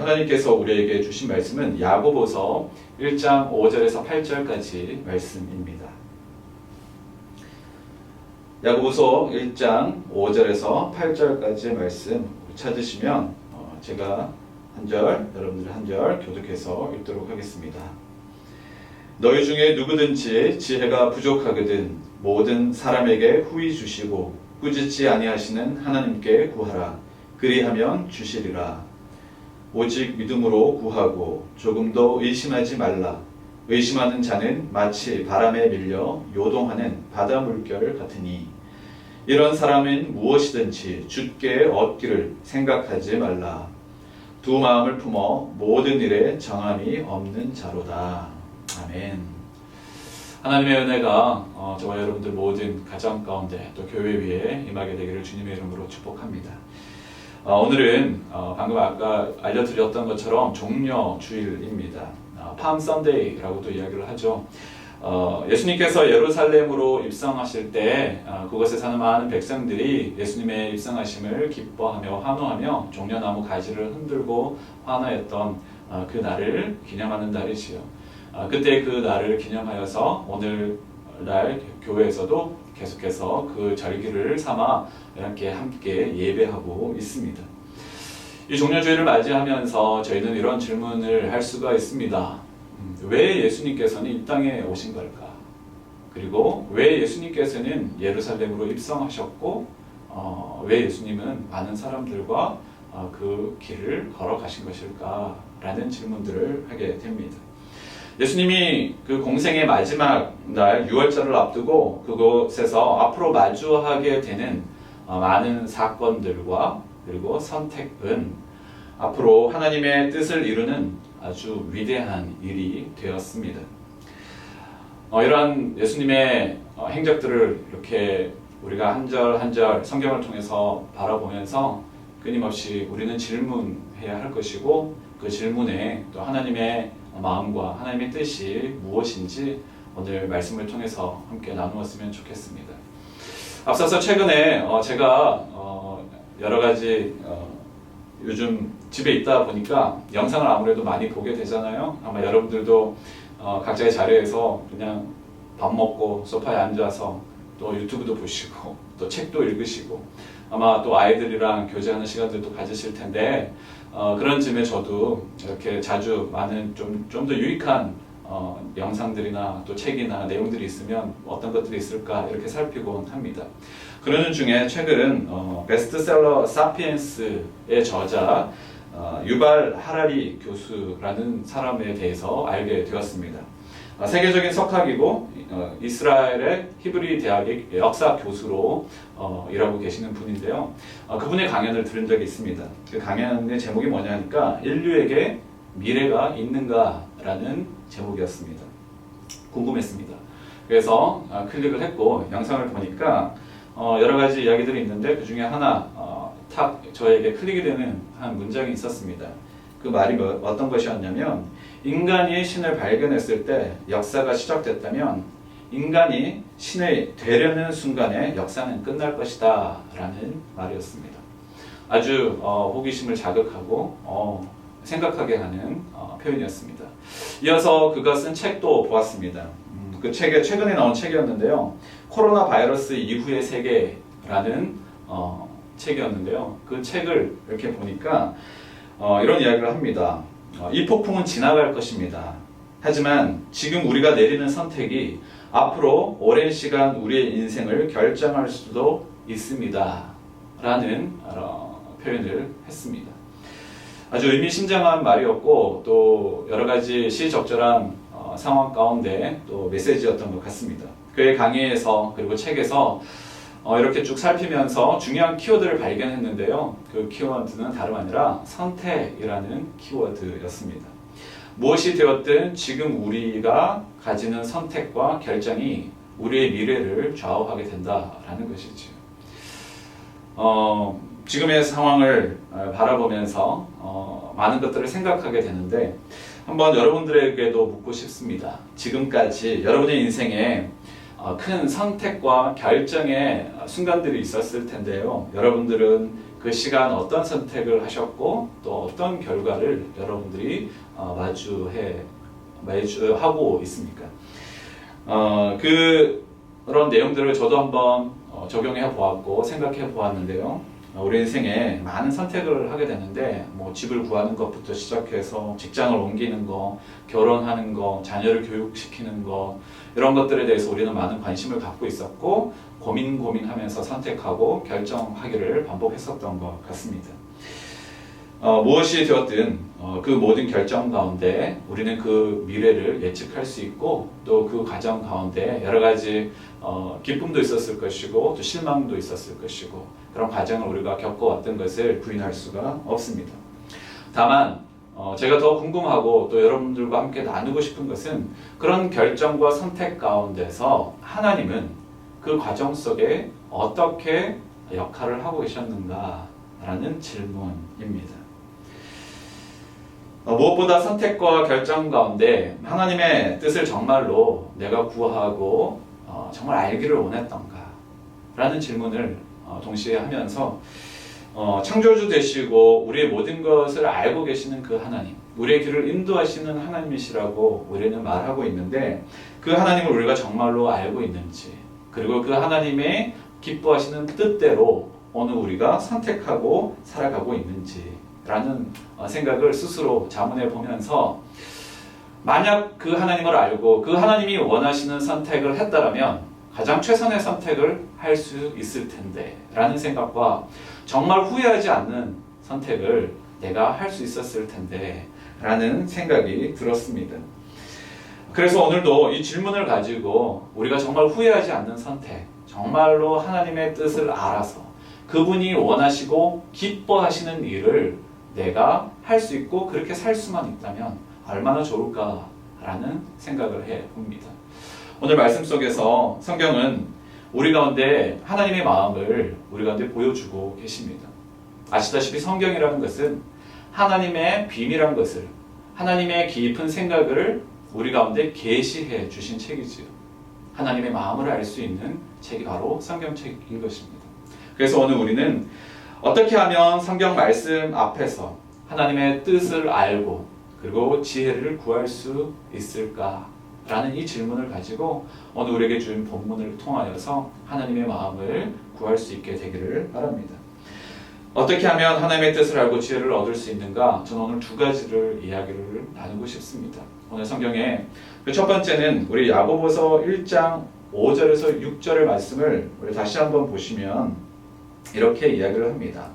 하나님께서 우리에게 주신 말씀은 야고보서 1장 5절에서 8절까지 말씀입니다. 야고보서 1장 5절에서 8절까지의 말씀 찾으시면 제가 한 절, 여러분들 한 절 교독해서 읽도록 하겠습니다. 너희 중에 누구든지 지혜가 부족하거든 모든 사람에게 후히 주시고 꾸짖지 아니하시는 하나님께 구하라. 그리하면 주시리라. 오직 믿음으로 구하고 조금도 의심하지 말라. 의심하는 자는 마치 바람에 밀려 요동하는 바다 물결 같으니 이런 사람은 무엇이든지 주께 얻기를 생각하지 말라. 두 마음을 품어 모든 일에 정함이 없는 자로다. 아멘. 하나님의 은혜가 저와 여러분들 모든 가정 가운데 또 교회 위에 임하게 되기를 주님의 이름으로 축복합니다. 오늘은 방금 아까 알려드렸던 것처럼 종려 주일입니다. 팜 선데이라고도 이야기를 하죠. 예수님께서 예루살렘으로 입성하실 때 그곳에 사는 많은 백성들이 예수님의 입성하심을 기뻐하며 환호하며 종려나무 가지를 흔들고 환호했던 그 날을 기념하는 날이지요. 그때 그 날을 기념하여서 오늘날 교회에서도 계속해서 그 절기를 삼아 이렇게 함께 예배하고 있습니다. 이 종려주일을 맞이하면서 저희는 이런 질문을 할 수가 있습니다. 왜 예수님께서는 이 땅에 오신 걸까? 그리고 왜 예수님께서는 예루살렘으로 입성하셨고 왜 예수님은 많은 사람들과 그 길을 걸어가신 것일까? 라는 질문들을 하게 됩니다. 예수님이 그 공생의 마지막 날 6월절을 앞두고 그곳에서 앞으로 마주하게 되는 많은 사건들과 그리고 선택은 앞으로 하나님의 뜻을 이루는 아주 위대한 일이 되었습니다. 이러한 예수님의 행적들을 이렇게 우리가 한 절 한 절 성경을 통해서 바라보면서 끊임없이 우리는 질문해야 할 것이고 그 질문에 또 하나님의 마음과 하나님의 뜻이 무엇인지 오늘 말씀을 통해서 함께 나누었으면 좋겠습니다. 앞서서 최근에 제가 여러 가지 요즘 집에 있다 보니까 영상을 아무래도 많이 보게 되잖아요. 아마 여러분들도 각자의 자리에서 그냥 밥 먹고 소파에 앉아서 또 유튜브도 보시고 또 책도 읽으시고 아마 또 아이들이랑 교제하는 시간들도 가지실 텐데 그런 쯤에 저도 이렇게 자주 많은 좀 더 유익한 영상들이나 또 책이나 내용들이 있으면 어떤 것들이 있을까 이렇게 살피곤 합니다. 그러는 중에 최근 베스트셀러 사피엔스의 저자 유발 하라리 교수라는 사람에 대해서 알게 되었습니다. 세계적인 석학이고 이스라엘의 히브리 대학의 역사 교수로 일하고 계시는 분인데요. 그분의 강연을 들은 적이 있습니다. 그 강연의 제목이 뭐냐니까 인류에게 미래가 있는가라는 제목이었습니다. 궁금했습니다. 그래서 클릭을 했고 영상을 보니까 여러 가지 이야기들이 있는데 그 중에 하나 탁 저에게 클릭이 되는 한 문장이 있었습니다. 그 말이 어떤 것이었냐면 인간이 신을 발견했을 때 역사가 시작됐다면 인간이 신이 되려는 순간에 역사는 끝날 것이다 라는 말이었습니다. 아주 호기심을 자극하고 생각하게 하는 표현이었습니다. 이어서 그가 쓴 책도 보았습니다. 그 책에 최근에 나온 책이었는데요. 코로나 바이러스 이후의 세계라는 책이었는데요. 그 책을 이렇게 보니까 이런 이야기를 합니다. 이 폭풍은 지나갈 것입니다. 하지만 지금 우리가 내리는 선택이 앞으로 오랜 시간 우리의 인생을 결정할 수도 있습니다. 라는 표현을 했습니다. 아주 의미심장한 말이었고 또 여러 가지 시적절한 상황 가운데 또 메시지였던 것 같습니다. 그의 강의에서 그리고 책에서 이렇게 쭉 살피면서 중요한 키워드를 발견했는데요. 그 키워드는 다름 아니라 선택이라는 키워드였습니다. 무엇이 되었든 지금 우리가 가지는 선택과 결정이 우리의 미래를 좌우하게 된다라는 것이죠. 지금의 상황을 바라보면서 많은 것들을 생각하게 되는데 한번 여러분들에게도 묻고 싶습니다. 지금까지 여러분의 인생에 큰 선택과 결정의 순간들이 있었을 텐데요. 여러분들은 그 그 시간 어떤 선택을 하셨고 또 어떤 결과를 여러분들이 마주하고 있습니까? 그런 내용들을 저도 한번 적용해 보았고 생각해 보았는데요. 우리 인생에 많은 선택을 하게 되는데 뭐 집을 구하는 것부터 시작해서 직장을 옮기는 거, 결혼하는 거, 자녀를 교육시키는 거 이런 것들에 대해서 우리는 많은 관심을 갖고 있었고 고민하면서 선택하고 결정하기를 반복했었던 것 같습니다. 무엇이 되었든 그 모든 결정 가운데 우리는 그 미래를 예측할 수 있고 또 그 과정 가운데 여러 가지 기쁨도 있었을 것이고 또 실망도 있었을 것이고 그런 과정을 우리가 겪어왔던 것을 부인할 수가 없습니다. 다만 제가 더 궁금하고 또 여러분들과 함께 나누고 싶은 것은 그런 결정과 선택 가운데서 하나님은 그 과정 속에 어떻게 역할을 하고 계셨는가라는 질문입니다. 무엇보다 선택과 결정 가운데 하나님의 뜻을 정말로 내가 구하고 정말 알기를 원했던가 라는 질문을 동시에 하면서 창조주 되시고 우리의 모든 것을 알고 계시는 그 하나님, 우리의 길을 인도하시는 하나님이시라고 우리는 말하고 있는데 그 하나님을 우리가 정말로 알고 있는지, 그리고 그 하나님의 기뻐하시는 뜻대로 오늘 우리가 선택하고 살아가고 있는지 라는 생각을 스스로 자문해 보면서 만약 그 하나님을 알고 그 하나님이 원하시는 선택을 했다면 가장 최선의 선택을 할 수 있을 텐데 라는 생각과 정말 후회하지 않는 선택을 내가 할 수 있었을 텐데 라는 생각이 들었습니다. 그래서 오늘도 이 질문을 가지고 우리가 정말 후회하지 않는 선택, 정말로 하나님의 뜻을 알아서 그분이 원하시고 기뻐하시는 일을 내가 할 수 있고 그렇게 살 수만 있다면 얼마나 좋을까라는 생각을 해봅니다. 오늘 말씀 속에서 성경은 우리 가운데 하나님의 마음을 우리 가운데 보여주고 계십니다. 아시다시피 성경이라는 것은 하나님의 비밀한 것을, 하나님의 깊은 생각을 우리 가운데 계시해 주신 책이지요. 하나님의 마음을 알 수 있는 책이 바로 성경책인 것입니다. 그래서 오늘 우리는 어떻게 하면 성경 말씀 앞에서 하나님의 뜻을 알고 그리고 지혜를 구할 수 있을까라는 이 질문을 가지고 오늘 우리에게 준 본문을 통하여서 하나님의 마음을 구할 수 있게 되기를 바랍니다. 어떻게 하면 하나님의 뜻을 알고 지혜를 얻을 수 있는가? 저는 오늘 두 가지를 이야기를 나누고 싶습니다. 오늘 성경에 그 첫 번째는 우리 야고보서 1장 5절에서 6절의 말씀을 우리 다시 한번 보시면 이렇게 이야기를 합니다.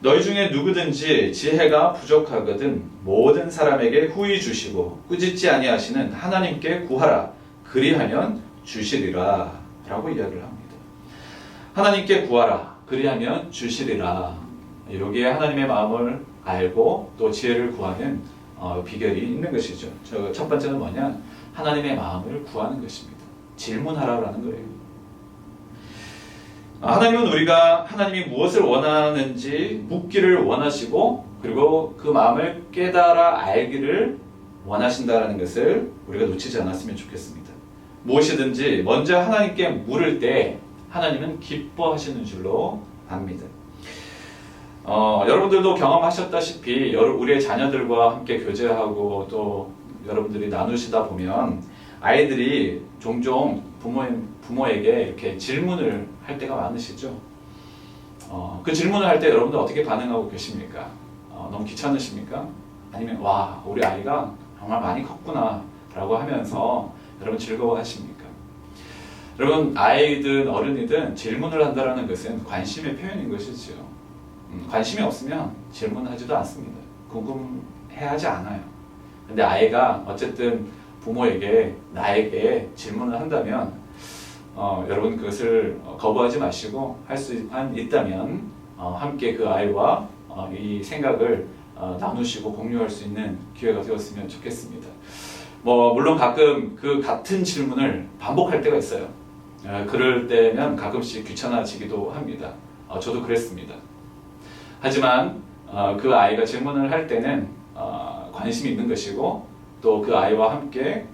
너희 중에 누구든지 지혜가 부족하거든 모든 사람에게 후히 주시고 꾸짖지 아니하시는 하나님께 구하라. 그리하면 주시리라 라고 이야기를 합니다. 하나님께 구하라. 그리하면 주시리라. 여기에 하나님의 마음을 알고 또 지혜를 구하는 비결이 있는 것이죠. 첫 번째는 뭐냐? 하나님의 마음을 구하는 것입니다. 질문하라라는 거예요. 하나님은 우리가 하나님이 무엇을 원하는지 묻기를 원하시고 그리고 그 마음을 깨달아 알기를 원하신다는 것을 우리가 놓치지 않았으면 좋겠습니다. 무엇이든지 먼저 하나님께 물을 때 하나님은 기뻐하시는 줄로 압니다. 여러분들도 경험하셨다시피 우리의 자녀들과 함께 교제하고 또 여러분들이 나누시다 보면 아이들이 종종 부모에게 이렇게 질문을 할 때가 많으시죠. 그 질문을 할 때 여러분들 어떻게 반응하고 계십니까? 너무 귀찮으십니까? 아니면 와 우리 아이가 정말 많이 컸구나 라고 하면서 여러분 즐거워하십니까? 여러분 아이든 어른이든 질문을 한다는 것은 관심의 표현인 것이죠. 관심이 없으면 질문하지도 않습니다. 궁금해하지 않아요. 근데 아이가 어쨌든 부모에게 나에게 질문을 한다면 여러분 그것을 거부하지 마시고 할 수 있다면 함께 그 아이와 이 생각을 나누시고 공유할 수 있는 기회가 되었으면 좋겠습니다. 물론 가끔 그 같은 질문을 반복할 때가 있어요. 그럴 때면 가끔씩 귀찮아지기도 합니다. 저도 그랬습니다. 하지만 그 아이가 질문을 할 때는 관심이 있는 것이고 또 그 아이와 함께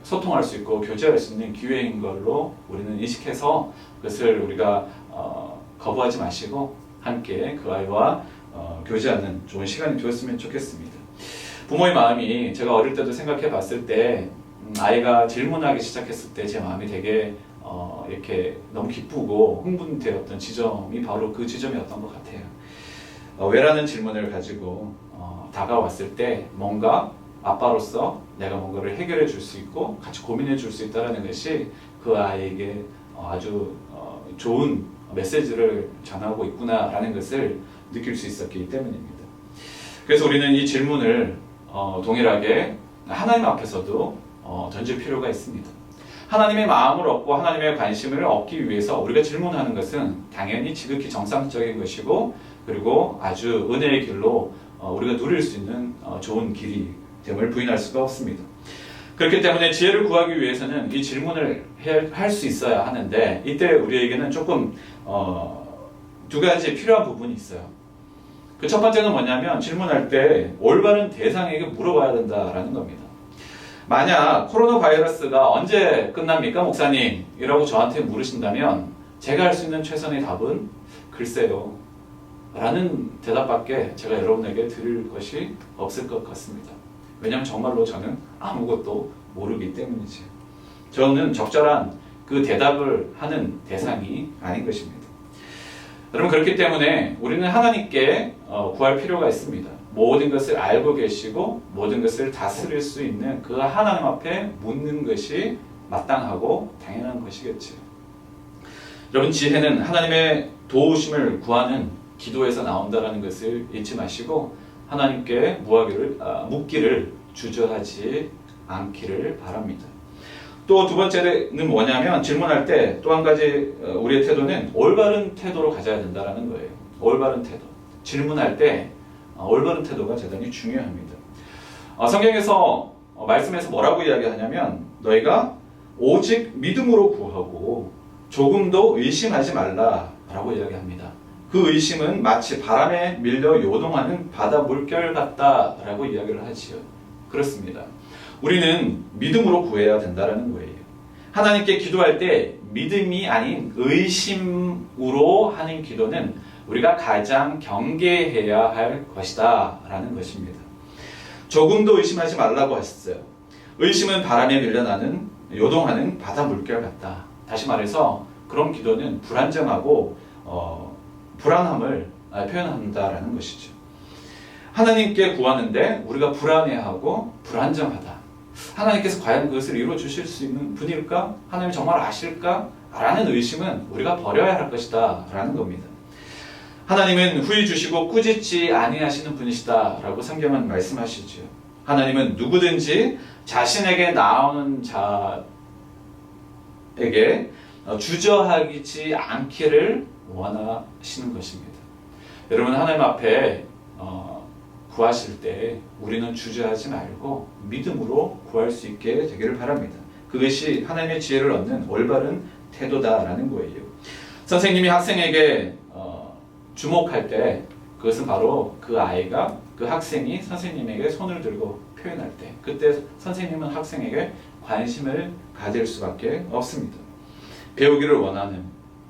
소통할 수 있고 교제할 수 있는 기회인 걸로 우리는 인식해서 그것을 우리가 거부하지 마시고 함께 그 아이와 교제하는 좋은 시간이 되었으면 좋겠습니다. 부모의 마음이 제가 어릴 때도 생각해 봤을 때 아이가 질문하기 시작했을 때 제 마음이 되게 이렇게 너무 기쁘고 흥분되었던 지점이 바로 그 지점이었던 것 같아요. 왜라는 질문을 가지고 다가왔을 때 뭔가 아빠로서 내가 뭔가를 해결해 줄 수 있고 같이 고민해 줄 수 있다는 것이 그 아이에게 아주 좋은 메시지를 전하고 있구나라는 것을 느낄 수 있었기 때문입니다. 그래서 우리는 이 질문을 동일하게 하나님 앞에서도 던질 필요가 있습니다. 하나님의 마음을 얻고 하나님의 관심을 얻기 위해서 우리가 질문하는 것은 당연히 지극히 정상적인 것이고 그리고 아주 은혜의 길로 우리가 누릴 수 있는 좋은 길이 됨을 부인할 수가 없습니다. 그렇기 때문에 지혜를 구하기 위해서는 이 질문을 할 수 있어야 하는데 이때 우리에게는 조금 두 가지 필요한 부분이 있어요. 그 첫 번째는 뭐냐면 질문할 때 올바른 대상에게 물어봐야 된다라는 겁니다. 만약 코로나 바이러스가 언제 끝납니까, 목사님? 이라고 저한테 물으신다면 제가 할 수 있는 최선의 답은 글쎄요 라는 대답밖에 제가 여러분에게 드릴 것이 없을 것 같습니다. 왜냐하면 정말로 저는 아무것도 모르기 때문이지. 저는 적절한 그 대답을 하는 대상이 아닌 것입니다. 여러분, 그렇기 때문에 우리는 하나님께 구할 필요가 있습니다. 모든 것을 알고 계시고 모든 것을 다스릴 수 있는 그 하나님 앞에 묻는 것이 마땅하고 당연한 것이겠죠. 여러분, 지혜는 하나님의 도우심을 구하는 기도에서 나온다는 것을 잊지 마시고 하나님께 묻기를 주저하지 않기를 바랍니다. 또 두 번째는 뭐냐면 질문할 때 또 한 가지 우리의 태도는 올바른 태도로 가져야 된다는 거예요. 올바른 태도. 질문할 때 올바른 태도가 대단히 중요합니다. 성경에서 말씀에서 뭐라고 이야기하냐면 너희가 오직 믿음으로 구하고 조금도 의심하지 말라라고 이야기합니다. 그 의심은 마치 바람에 밀려 요동하는 바다 물결 같다라고 이야기를 하지요. 그렇습니다. 우리는 믿음으로 구해야 된다는 거예요. 하나님께 기도할 때 믿음이 아닌 의심으로 하는 기도는 우리가 가장 경계해야 할 것이다 라는 것입니다. 조금도 의심하지 말라고 하셨어요. 의심은 바람에 밀려나는 요동하는 바다 물결 같다. 다시 말해서 그런 기도는 불안정하고 불안함을 표현한다라는 것이죠. 하나님께 구하는데 우리가 불안해하고 불안정하다. 하나님께서 과연 그것을 이루어 주실 수 있는 분일까? 하나님이 정말 아실까? 라는 의심은 우리가 버려야 할 것이다 라는 겁니다. 하나님은 후히 주시고 꾸짖지 아니하시는 분이시다 라고 성경은 말씀하시죠. 하나님은 누구든지 자신에게 나오는 자에게 주저하지 않기를 원하시는 것입니다. 여러분, 하나님 앞에 구하실 때 우리는 주저하지 말고 믿음으로 구할 수 있게 되기를 바랍니다. 그것이 하나님의 지혜를 얻는 올바른 태도다라는 거예요. 선생님이 학생에게 주목할 때 그것은 바로 그 아이가 그 학생이 선생님에게 손을 들고 표현할 때 그때 선생님은 학생에게 관심을 가질 수밖에 없습니다. 배우기를 원하는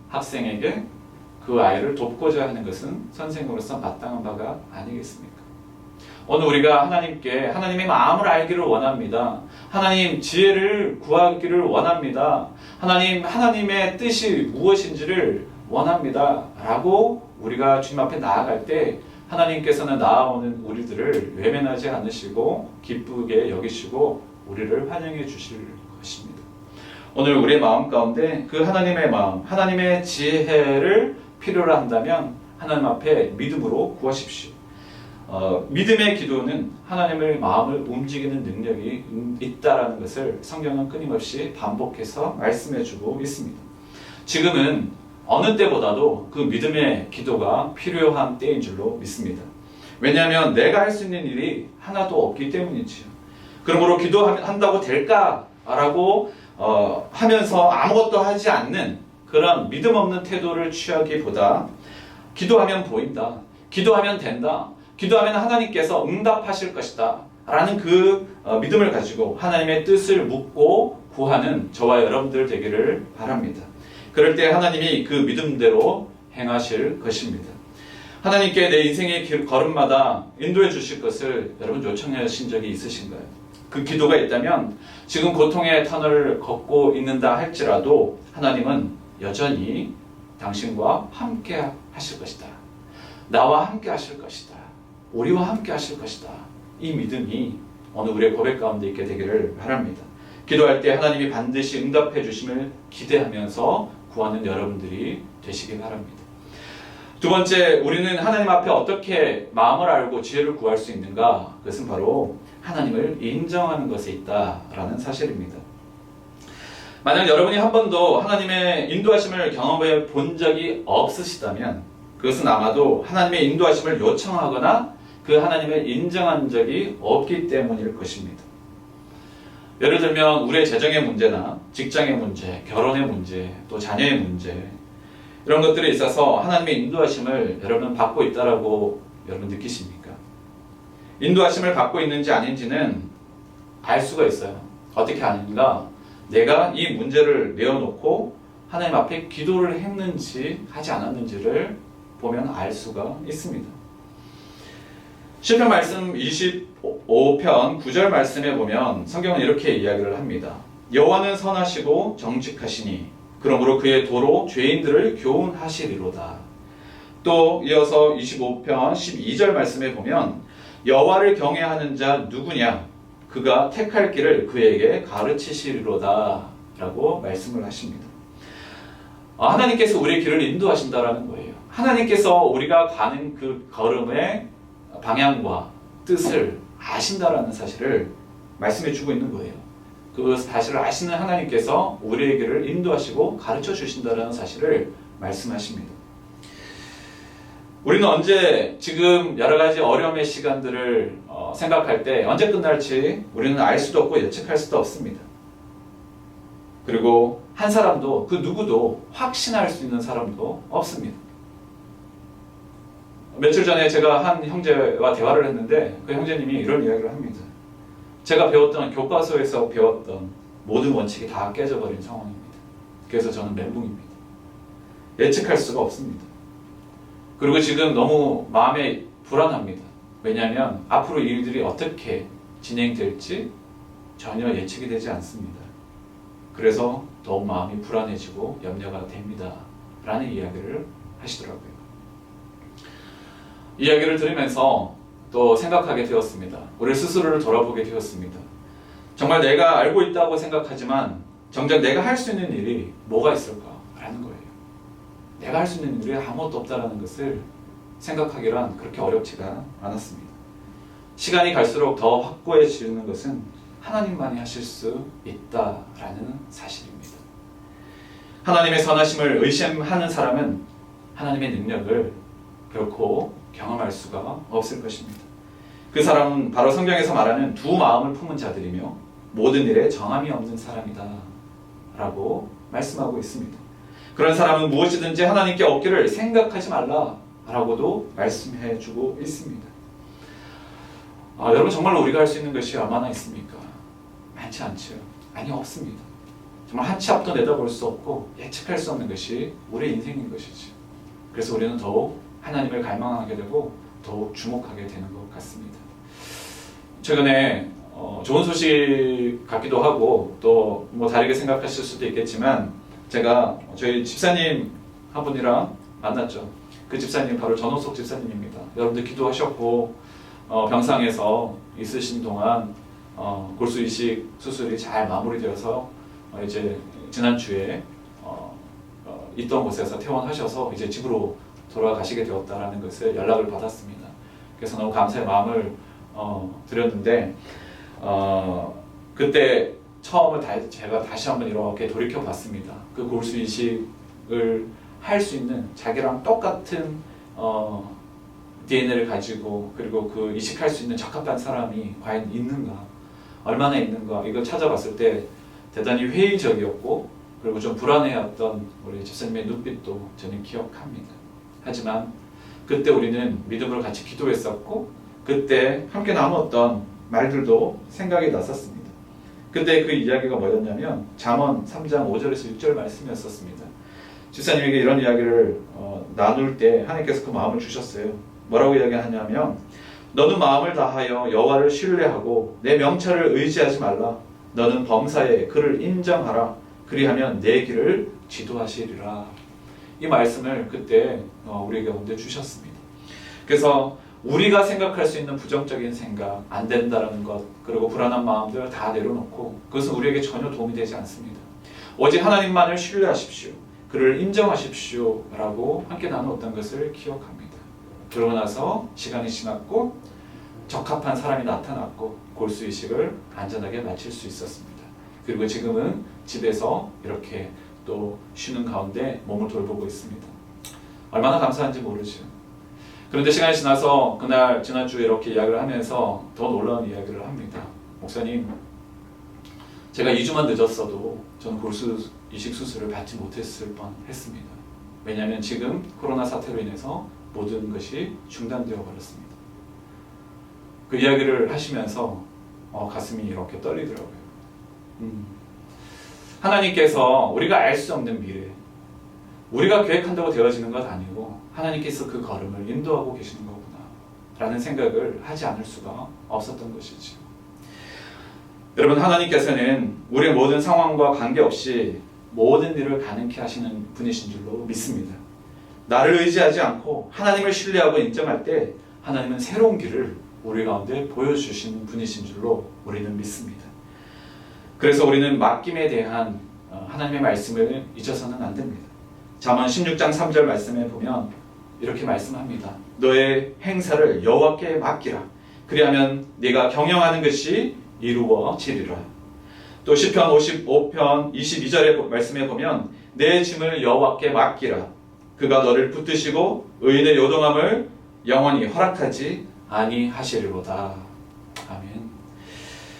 학생에게 그 아이를 돕고자 하는 것은 선생으로서 마땅한 바가 아니겠습니까? 오늘 우리가 하나님께 하나님의 마음을 알기를 원합니다. 하나님 지혜를 구하기를 원합니다. 하나님의 뜻이 무엇인지를 원합니다. 라고 우리가 주님 앞에 나아갈 때 하나님께서는 나아오는 우리들을 외면하지 않으시고 기쁘게 여기시고 우리를 환영해 주실 것입니다. 오늘 우리의 마음 가운데 그 하나님의 마음, 하나님의 지혜를 필요로 한다면 하나님 앞에 믿음으로 구하십시오. 믿음의 기도는 하나님의 마음을 움직이는 능력이 있다라는 것을 성경은 끊임없이 반복해서 말씀해주고 있습니다. 지금은 어느 때보다도 그 믿음의 기도가 필요한 때인 줄로 믿습니다. 왜냐하면 내가 할 수 있는 일이 하나도 없기 때문이지요. 그러므로 기도한다고 될까라고 하면서 아무것도 하지 않는 그런 믿음 없는 태도를 취하기보다 기도하면 보인다, 기도하면 된다, 기도하면 하나님께서 응답하실 것이다 라는 그 믿음을 가지고 하나님의 뜻을 묻고 구하는 저와 여러분들 되기를 바랍니다. 그럴 때 하나님이 그 믿음대로 행하실 것입니다. 하나님께 내 인생의 걸음마다 인도해 주실 것을 여러분 요청하신 적이 있으신가요? 그 기도가 있다면 지금 고통의 터널을 걷고 있는다 할지라도 하나님은 여전히 당신과 함께 하실 것이다. 나와 함께 하실 것이다. 우리와 함께 하실 것이다. 이 믿음이 오늘 우리의 고백 가운데 있게 되기를 바랍니다. 기도할 때 하나님이 반드시 응답해 주심을 기대하면서 구하는 여러분들이 되시기 바랍니다. 두 번째, 우리는 하나님 앞에 어떻게 마음을 알고 지혜를 구할 수 있는가? 그것은 바로 하나님을 인정하는 것에 있다라는 사실입니다. 만약 여러분이 한 번도 하나님의 인도하심을 경험해 본 적이 없으시다면 그것은 아마도 하나님의 인도하심을 요청하거나 그 하나님을 인정한 적이 없기 때문일 것입니다. 예를 들면 우리의 재정의 문제나 직장의 문제, 결혼의 문제, 또 자녀의 문제, 이런 것들에 있어서 하나님의 인도하심을 여러분은 받고 있다라고 여러분 느끼십니까? 인도하심을 받고 있는지 아닌지는 알 수가 있어요. 어떻게 아는가? 내가 이 문제를 내어놓고 하나님 앞에 기도를 했는지 하지 않았는지를 보면 알 수가 있습니다. 시편 말씀 25편 9절 말씀에 보면 성경은 이렇게 이야기를 합니다. 여호와는 선하시고 정직하시니 그러므로 그의 도로 죄인들을 교훈하시리로다. 또 이어서 25편 12절 말씀에 보면 여호와를 경외하는 자 누구냐? 그가 택할 길을 그에게 가르치시리로다 라고 말씀을 하십니다. 하나님께서 우리의 길을 인도하신다라는 거예요. 하나님께서 우리가 가는 그 걸음의 방향과 뜻을 아신다라는 사실을 말씀해 주고 있는 거예요. 그 사실을 아시는 하나님께서 우리의 길을 인도하시고 가르쳐 주신다는 사실을 말씀하십니다. 우리는 언제 지금 여러 가지 어려움의 시간들을 생각할 때 언제 끝날지 우리는 알 수도 없고 예측할 수도 없습니다. 그리고 한 사람도 그 누구도 확신할 수 있는 사람도 없습니다. 며칠 전에 제가 한 형제와 대화를 했는데 그 형제님이 이런 이야기를 합니다. 제가 배웠던 교과서에서 배웠던 모든 원칙이 다 깨져버린 상황입니다. 그래서 저는 멘붕입니다. 예측할 수가 없습니다. 그리고 지금 너무 마음이 불안합니다. 왜냐하면 앞으로 이 일들이 어떻게 진행될지 전혀 예측이 되지 않습니다. 그래서 더욱 마음이 불안해지고 염려가 됩니다. 라는 이야기를 하시더라고요. 이야기를 들으면서 또 생각하게 되었습니다. 우리 스스로를 돌아보게 되었습니다. 정말 내가 알고 있다고 생각하지만 정작 내가 할 수 있는 일이 뭐가 있을까라는 거예요. 내가 할 수 있는 일이 아무것도 없다는 것을 생각하기란 그렇게 어렵지가 않았습니다. 시간이 갈수록 더 확고해지는 것은 하나님만이 하실 수 있다라는 사실입니다. 하나님의 선하심을 의심하는 사람은 하나님의 능력을 결코 경험할 수가 없을 것입니다. 그 사람은 바로 성경에서 말하는 두 마음을 품은 자들이며 모든 일에 정함이 없는 사람이다 라고 말씀하고 있습니다. 그런 사람은 무엇이든지 하나님께 얻기를 생각하지 말라 라고도 말씀해 주고 있습니다. 여러분 정말로 우리가 할 수 있는 것이 얼마나 있습니까? 많지 않죠. 아니 없습니다. 정말 한 치 앞도 내다볼 수 없고 예측할 수 없는 것이 우리의 인생인 것이죠. 그래서 우리는 더욱 하나님을 갈망하게 되고 더욱 주목하게 되는 것 같습니다. 최근에 좋은 소식 같기도 하고 또 뭐 다르게 생각하실 수도 있겠지만 제가 저희 집사님 한 분이랑 만났죠. 그 집사님 바로 전호석 집사님입니다. 여러분들 기도하셨고 병상에서 있으신 동안 골수 이식 수술이 잘 마무리되어서 이제 지난주에 있던 곳에서 퇴원하셔서 이제 집으로 돌아가시게 되었다라는 것을 연락을 받았습니다. 그래서 너무 감사의 마음을 드렸는데 그때 처음을 제가 다시 한번 이렇게 돌이켜 봤습니다. 그 골수 이식을 할 수 있는 자기랑 똑같은 DNA를 가지고 그리고 그 이식할 수 있는 적합한 사람이 과연 있는가, 얼마나 있는가 이걸 찾아봤을 때 대단히 회의적이었고 그리고 좀 불안해했던 우리 집사님의 눈빛도 저는 기억합니다. 하지만 그때 우리는 믿음으로 같이 기도했었고 그때 함께 나눴던 말들도 생각이 났었습니다. 그때 그 이야기가 뭐였냐면 잠언 3장 5절에서 6절 말씀이었었습니다. 집사님에게 이런 이야기를 나눌 때 하나님께서 그 마음을 주셨어요. 뭐라고 이야기하냐면 너는 마음을 다하여 여호와를 신뢰하고 내 명철을 의지하지 말라. 너는 범사에 그를 인정하라. 그리하면 내 길을 지도하시리라. 이 말씀을 그때 우리 가운데 주셨습니다. 그래서 우리가 생각할 수 있는 부정적인 생각, 안 된다라는 것, 그리고 불안한 마음들 다 내려놓고 그것은 우리에게 전혀 도움이 되지 않습니다. 오직 하나님만을 신뢰하십시오. 그를 인정하십시오. 라고 함께 나누었던 것을 기억합니다. 그러고 나서 시간이 지났고 적합한 사람이 나타났고 골수이식을 안전하게 마칠 수 있었습니다. 그리고 지금은 집에서 이렇게 또 쉬는 가운데 몸을 돌보고 있습니다. 얼마나 감사한지 모르죠. 그런데 시간이 지나서 그날 지난주에 이렇게 이야기를 하면서 더 놀라운 이야기를 합니다. 목사님, 제가 2주만 늦었어도 저는 골수 이식 수술을 받지 못했을 뻔했습니다. 왜냐하면 지금 코로나 사태로 인해서 모든 것이 중단되어 버렸습니다. 그 이야기를 하시면서 가슴이 이렇게 떨리더라고요. 하나님께서 우리가 알 수 없는 미래, 우리가 계획한다고 되어지는 것 아니고 하나님께서 그 걸음을 인도하고 계시는 거구나 라는 생각을 하지 않을 수가 없었던 것이죠. 여러분, 하나님께서는 우리의 모든 상황과 관계없이 모든 일을 가능케 하시는 분이신 줄로 믿습니다. 나를 의지하지 않고 하나님을 신뢰하고 인정할 때 하나님은 새로운 길을 우리 가운데 보여주시는 분이신 줄로 우리는 믿습니다. 그래서 우리는 맡김에 대한 하나님의 말씀을 잊어서는 안 됩니다. 잠언 16장 3절 말씀에 보면 이렇게 말씀합니다. 너의 행사를 여호와께 맡기라. 그리하면 네가 경영하는 것이 이루어지리라. 또 시편 55편 22절의 말씀에 보면 내 짐을 여호와께 맡기라. 그가 너를 붙드시고 의인의 요동함을 영원히 허락하지 아니하시리로다. 아멘.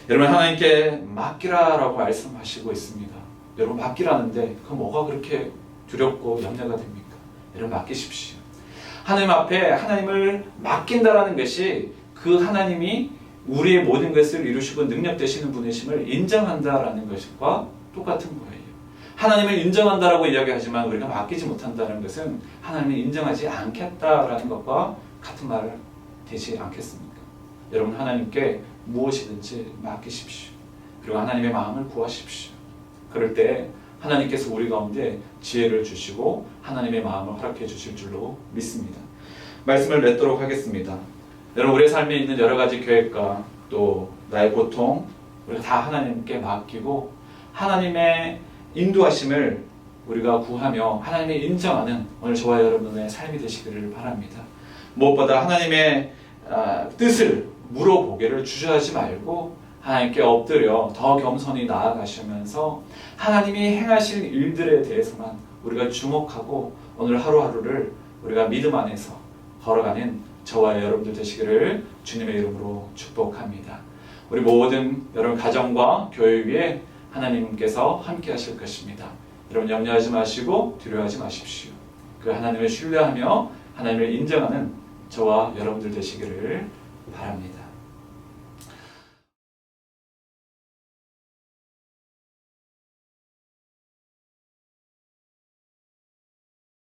여러분, 하나님께 맡기라라고 말씀하시고 있습니다. 여러분, 맡기라는데 그 뭐가 그렇게 두렵고 염려가 됩니까? 여러분, 맡기십시오. 하나님 앞에 하나님을 맡긴다라는 것이 그 하나님이 우리의 모든 것을 이루시고 능력 되시는 분이심을 인정한다라는 것과 똑같은 거예요. 하나님을 인정한다라고 이야기하지만 우리가 맡기지 못한다는 것은 하나님을 인정하지 않겠다라는 것과 같은 말 되지 않겠습니까? 여러분, 하나님께 무엇이든지 맡기십시오. 그리고 하나님의 마음을 구하십시오. 그럴 때 하나님께서 우리 가운데 지혜를 주시고 하나님의 마음을 허락해 주실 줄로 믿습니다. 말씀을 맺도록 하겠습니다. 여러분, 우리의 삶에 있는 여러 가지 계획과 또 나의 고통, 우리가 다 하나님께 맡기고 하나님의 인도하심을 우리가 구하며 하나님의 인정하는 오늘 저와 여러분의 삶이 되시기를 바랍니다. 무엇보다 하나님의 뜻을 물어보기를 주저하지 말고 하나님께 엎드려 더 겸손히 나아가시면서 하나님이 행하실 일들에 대해서만 우리가 주목하고 오늘 하루하루를 우리가 믿음 안에서 걸어가는 저와 여러분들 되시기를 주님의 이름으로 축복합니다. 우리 모든 여러분 가정과 교회 위에 하나님께서 함께 하실 것입니다. 여러분, 염려하지 마시고 두려워하지 마십시오. 그 하나님을 신뢰하며 하나님을 인정하는 저와 여러분들 되시기를 바랍니다.